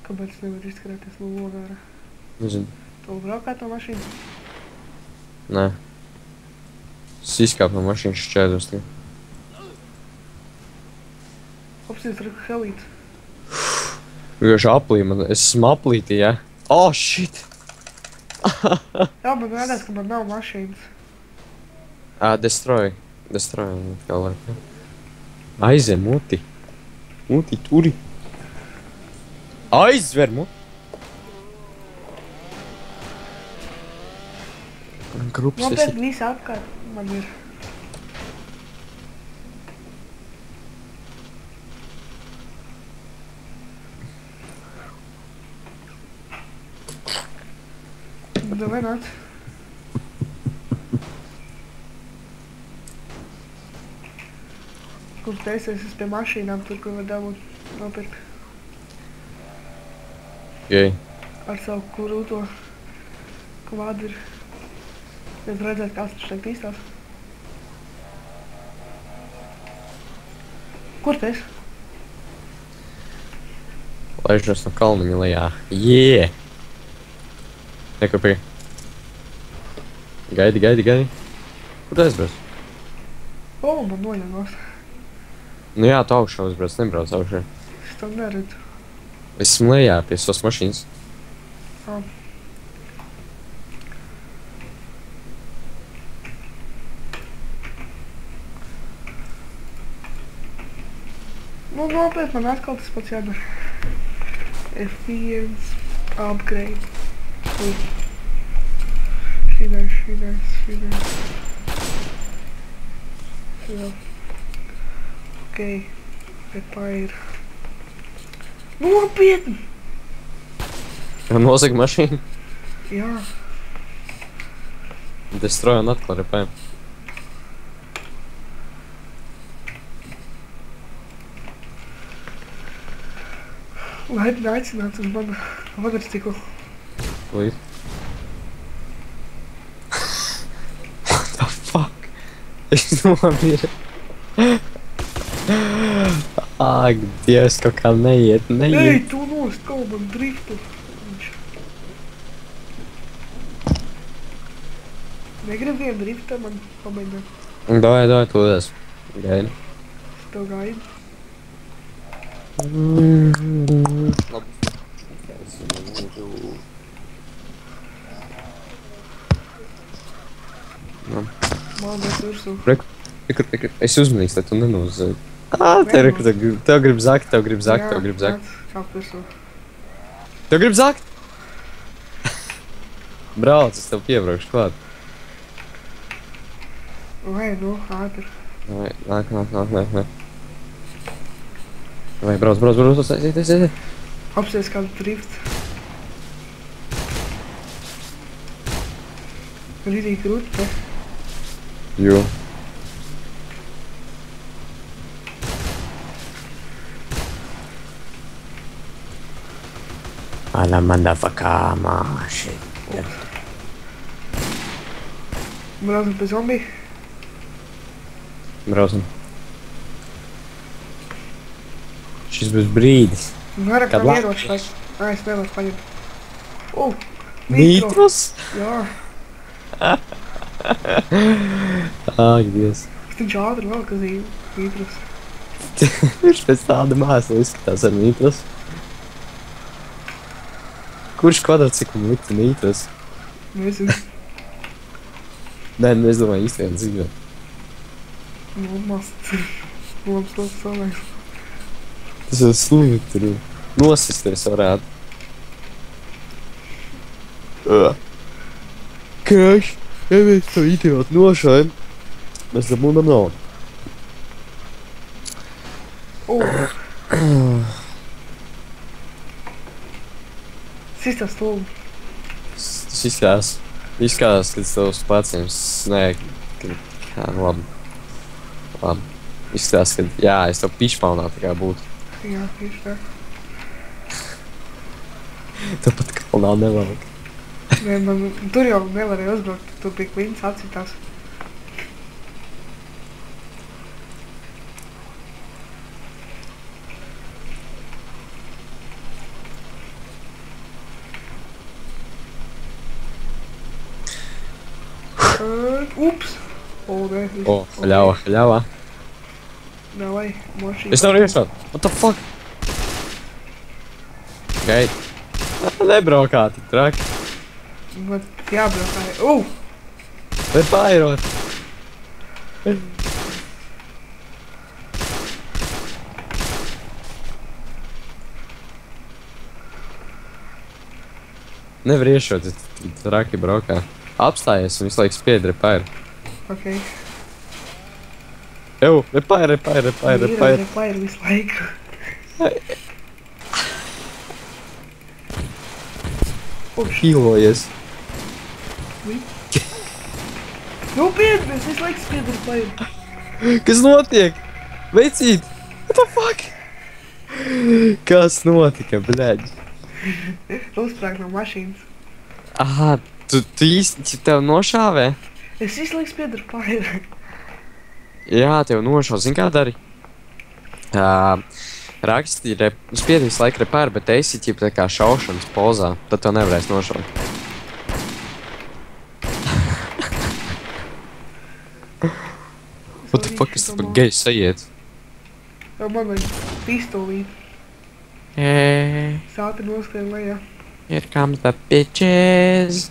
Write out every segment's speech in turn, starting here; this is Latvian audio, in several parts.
Kāpēc nevar izskrēties no logāra? Nezinu. Tu braukā to mašīnu? Nē. Es izkāpu no mašīnas šķēdos tikai. Apsies ar helīti. Vienkārši aplī man, es esmu aplītī, ja? Oh, shit! Jā, man vēdās, ka man nav mašīnas. Destroy. Destroy, kā var. Aizem, muti. Muti, turi. Aizver, muti. Grupas Man esi. pēc visi apkārt man ir. Davai nāc. Kur taisies pie mašīnām, tur, kur var dabūt nopirkt. Jei. Ar savu kurūto kvadru. Es redzētu, kāds tur šeit īstās. Kur tu esi? Laižos no kalniņa lejā. Jē! Nekopī. Gaidi, gaidi, gaidi. Kur tu aizbrauc? O, man noņemās. Nu jā, tu augšā uzbrauc, nebrauc augšā. Es tam neredzu. Esmu lejā pie savas mašīnas. Nu, nopiet, man atkal tas pats jādara. F1 upgrade. Ui. Šīdais. Jā. Ok. Repair. Nopietni! Nosaka mašīnu. Jā. Destroy un atkal repēm. Laipni aicināts uz manu kvadrciklu. Līdz. What the fuck? Es nomīru. Ak, Dievs, kaut kā neiet. Ej, tu nost, kaut man driftu. Negrib vienu driftu, man pamēģināt. Davai, tu lies. Gaidi. Es tev gaidu. Māmies virsū. Pikur. Es uzmanīgs, lai tu nenozēji. Tev grib zakt. Jā, sāk virsū. Tev grib zakt? Brauc, es tev piebraukšu klāt. Vai, nu, ātri. Nāk. Vai, brauc, aiziet. Apsies kādu driftu. Rītīgi krūti, te. Jo. Ala mandafaka maši. Braucam pie zombiju. Braucam. Šis būs brīdis. Vairāk Kad nav la- ieroči, lai... Es vēlos paņemt. Nitros? Jā. Ak, Dievs. Es taču ātri vēl, ka nitros. Viņš pēc tāda māsla izskatās ar nitros. Kurš kvadrciklam liktu nitros? Nezinu. Nē, es domāju īstenībā dzīvē. Nu, mast. Labs labs salēks. Tas jau slimīgi tur ir. Nosisties varētu. Kāš? Ja mēs to idiotu nošaim, mēs dabūnam naudu. Sistās stulbi. Tas izskatās, ka tas tavs pacījums snēg. Jā, labi. Izskatās, ka, jā, es tev pišpaunā tā kā būtu. Jā, tieši tā. Tāpat kalnā nevelk. Nē, man tur jau nevarēja uzbraukt, tur bija klīns atcitās. Ups! O, nē, viss. O, ļauā, ļauā. Davai, mašīna. Es nevaru iešaut. What the fuck? Gaid. Nebraukā, tik traki. Man jābraukāja. Vai pairot? Nevar iešaut, traki braukā. Apstājies un visu laiku spiedri pairu. Ok. Ew, repair. Repair visu laiku. Hīlojies. Nopietni, es visu laiku spiedu repair. Kas notiek? Veicīt! What the fuck? Kas notika, bļaļ? Uzsprāk no mašīnas. Aha, tu īsti tev nošāvē? Es visu laiku spiedu repair. Jā, tev nošāv, zin kā dari? Raksti, spiedi visu laiku repair, bet esi ķip tā kā šaušanas pozā, tad tev nevarēs nošaut. What the fuck, kas par geju sajiet? Tev man vajag pistolīt. Sāti noskrien lejā. Here comes the bitches.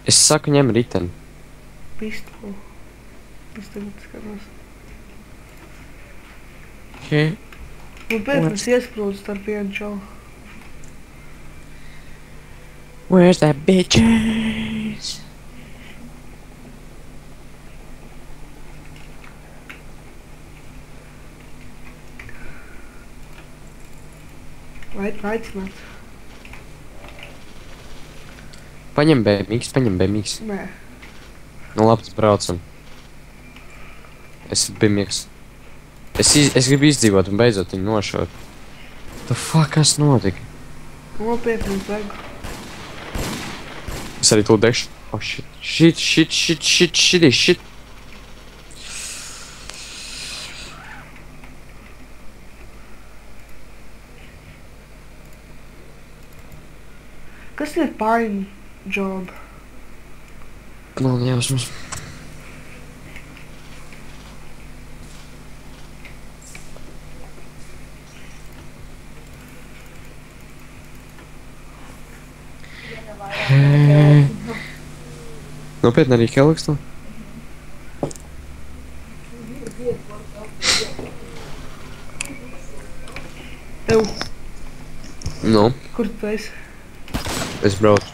Es saku, ņem riteni. Pistolu. Es tagad skatos. Okay. Un pēc es iesprūdu starp vienu čalu. Where's that bitches? Aicināts. Paņem BMX, Nē. Nu labi, braucam. Es BMX. Es gribu izdzīvot un beidzot viņu nošaut. The fuck, kas notika? Nopietni degu. Es arī to degšu. Oh shit. Shit. Kas ir pine job? Man jāsmas. Nopietni arī Kelix to? Tev, Nu, kur tu esi? es braucu.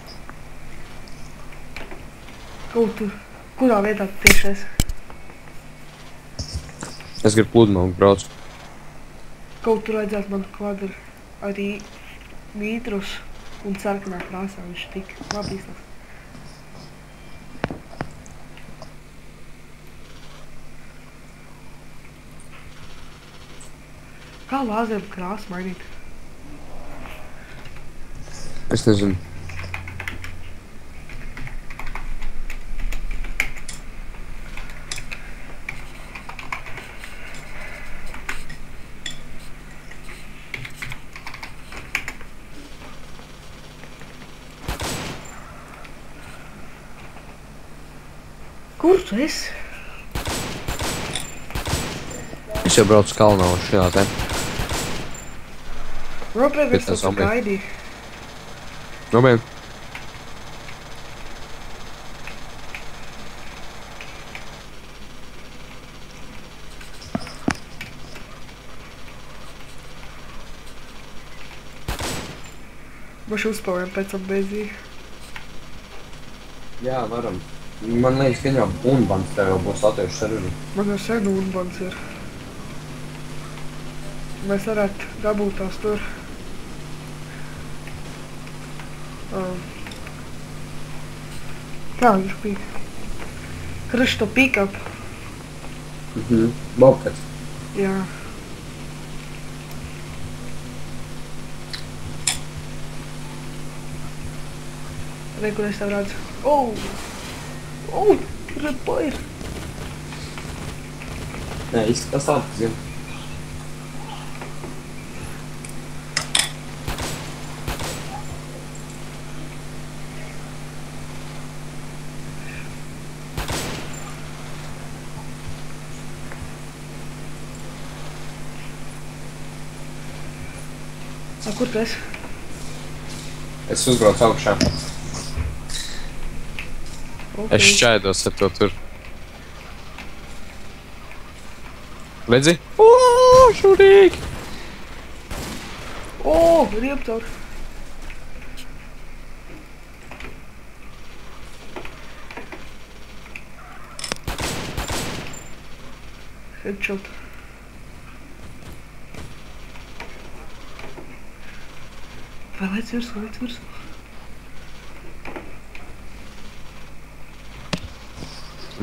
Kurā vietā tu tieši esi? Es gribu pludmauku braucu. Kaut tur redzēt man kvadru arī nītrus un sarkanā krāsā viņš tik labi izstāst. Kā lāzeru krāsu mainīt? Es nezinu. Kur tu esi? Es jau braucu kalnā uz šajā te. Nopietni, es tas to zombie. gaidīju. Nopietni. Maši uzpavējam pēc tam bezī. Jā, varam. Man liekas, ka jau unbans tev jau būs latviešu serveri. Man jau sen unbans ir. Mēs varētu dabūt tās tur. Kā viņš bija? Kraš to pick-up. Bobcats. Jā. Re, kur es tev redzu. Ripa ir. Nē, izskatās labi, zinu. Kur tu esi? Es uzbraucu augšā. Okay. Es šķaidos ar to tur. Redzi? Šurīgi! Riepcaur. Headshot. Vai lec virsū.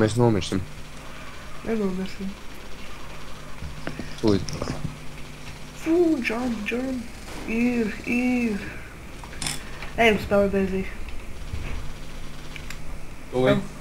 Mēs nomirsim. Nenomirsim. Tūlīt. Jump. Ir. Ejam spēlēt bēzī. Tūlīt.